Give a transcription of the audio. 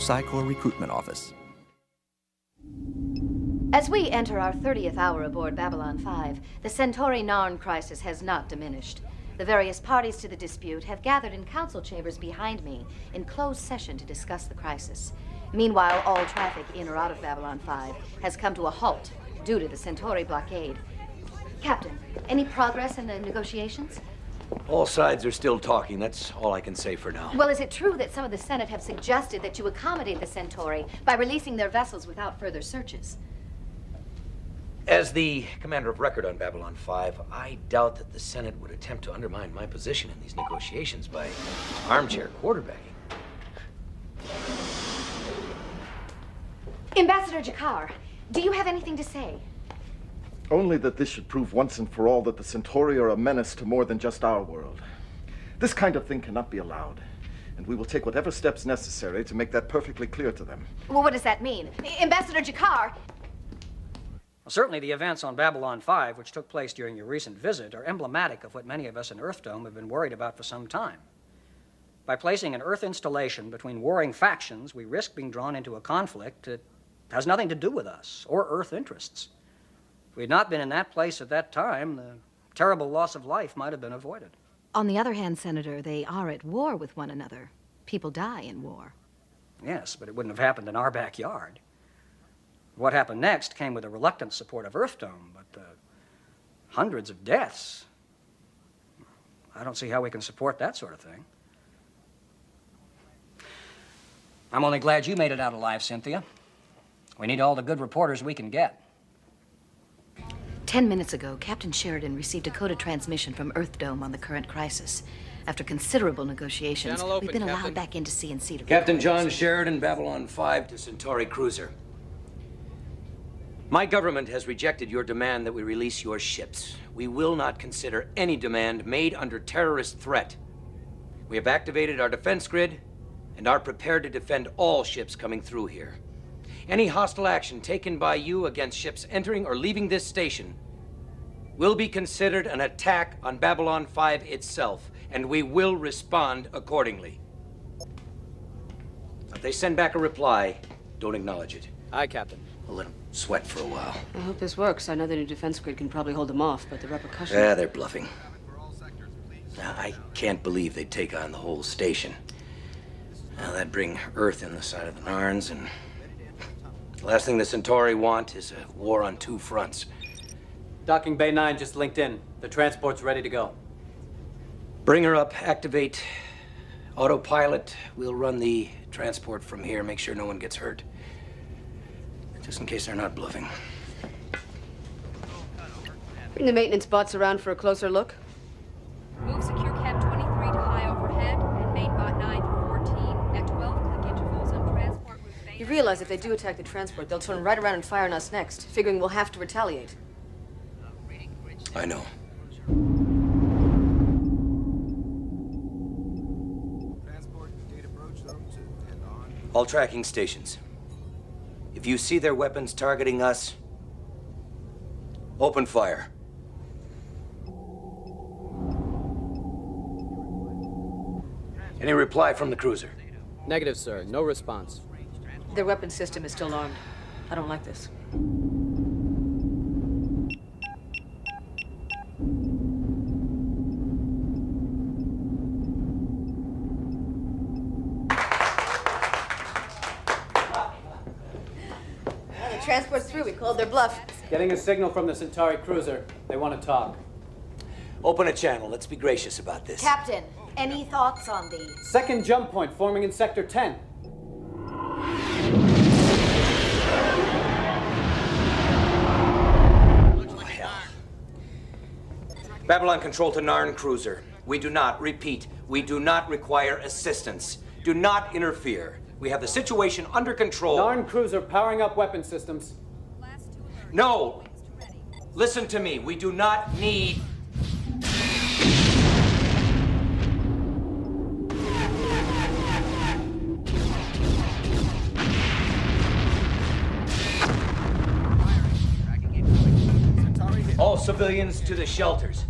Psycor Recruitment Office. As we enter our 30th hour aboard Babylon 5, the Centauri-Narn crisis has not diminished. The various parties to the dispute have gathered in council chambers behind me in closed session to discuss the crisis. Meanwhile, all traffic in or out of Babylon 5 has come to a halt due to the Centauri blockade. Captain, any progress in the negotiations? All sides are still talking. That's all I can say for now. Well, is it true that some of the Senate have suggested that you accommodate the Centauri by releasing their vessels without further searches? As the commander of record on Babylon 5, I doubt that the Senate would attempt to undermine my position in these negotiations by armchair quarterbacking. Ambassador G'Kar, do you have anything to say? Only that this should prove once and for all that the Centauri are a menace to more than just our world. This kind of thing cannot be allowed, and we will take whatever steps necessary to make that perfectly clear to them. Well, what does that mean? Ambassador G'Kar! Well, certainly the events on Babylon 5, which took place during your recent visit, are emblematic of what many of us in Earthdome have been worried about for some time. By placing an Earth installation between warring factions, we risk being drawn into a conflict that has nothing to do with us or Earth interests. If we had not been in that place at that time, the terrible loss of life might have been avoided. On the other hand, Senator, they are at war with one another. People die in war. Yes, but it wouldn't have happened in our backyard. What happened next came with the reluctant support of Earthdome, but hundreds of deaths. I don't see how we can support that sort of thing. I'm only glad you made it out alive, Cynthia. We need all the good reporters we can get. 10 minutes ago, Captain Sheridan received a coded transmission from Earthdome on the current crisis. After considerable negotiations, we've been allowed back into CNC to... Captain John Sheridan, Babylon 5 to Centauri Cruiser. My government has rejected your demand that we release your ships. We will not consider any demand made under terrorist threat. We have activated our defense grid and are prepared to defend all ships coming through here. Any hostile action taken by you against ships entering or leaving this station will be considered an attack on Babylon 5 itself, and we will respond accordingly. If they send back a reply, don't acknowledge it. Aye, Captain. We'll let them sweat for a while. I hope this works. I know the new defense grid can probably hold them off, but the repercussions... Yeah, they're bluffing. Now, I can't believe they'd take on the whole station. Now, that'd bring Earth in the side of the Narns, and the last thing the Centauri want is a war on two fronts. Docking Bay 9 just linked in. The transport's ready to go. Bring her up, activate autopilot. We'll run the transport from here, make sure no one gets hurt. Just in case they're not bluffing. Bring the maintenance bots around for a closer look. Move secure cab 23 to high overhead and main bot 9 to 14 at 12 click intervals on transport route Bay. You realize if they do attack the transport, they'll turn right around and fire on us next, figuring we'll have to retaliate. I know. All tracking stations. If you see their weapons targeting us, open fire. Any reply from the cruiser? Negative, sir. No response. Their weapon system is still armed. I don't like this. Transport's through. We called their bluff. Getting a signal from the Centauri cruiser. They want to talk. Open a channel. Let's be gracious about this. Captain, any thoughts on the... Second jump point forming in Sector 10. Oh, hell. Babylon Control to Narn Cruiser. We do not, repeat, we do not require assistance. Do not interfere. We have the situation under control. Narn cruiser powering up weapon systems. No! Listen to me. We do not need... All civilians to the shelters.